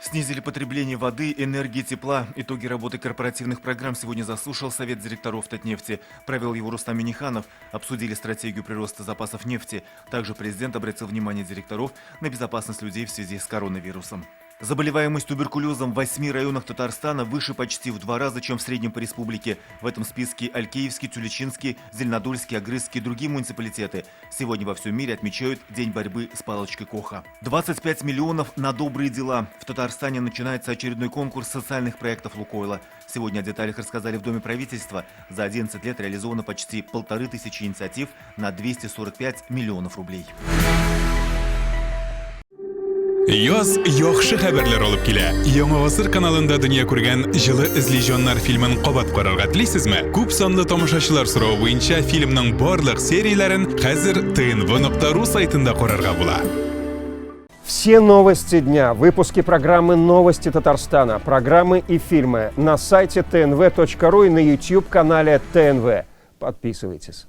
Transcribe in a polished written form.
Снизили потребление воды, энергии, тепла. Итоги работы корпоративных программ сегодня заслушал Совет директоров Татнефти. Провел его Рустам Миниханов. Обсудили стратегию прироста запасов нефти. Также президент обратил внимание директоров на безопасность людей в связи с коронавирусом. Заболеваемость туберкулезом в 8 районах Татарстана выше почти в 2 раза, чем в среднем по республике. В этом списке Алькеевский, Тюлечинский, Зеленодольский, Агрызский и другие муниципалитеты. Сегодня во всем мире отмечают День борьбы с палочкой Коха. 25 миллионов на добрые дела. В Татарстане начинается очередной конкурс социальных проектов «Лукойла». Сегодня о деталях рассказали в Доме правительства. За 11 лет реализовано почти 1500 инициатив на 245 миллионов рублей. Yoz yaxshi xabarlar olib kela. Yangi asr kanalında dünya ko'rgan Жылы izleyjonlar filmin qabat qararga tilaysizmi? Ko'p sonli tomoshachilar so'rovi bo'yicha filmning barliq seriyalarin hozir tnv.ru saytida qararga bo'ladi. Все новости дня, выпуски программы «Новости Татарстана», программы и фильмы на сайте tnv.ru и на YouTube-канале ТНВ. Подписывайтесь.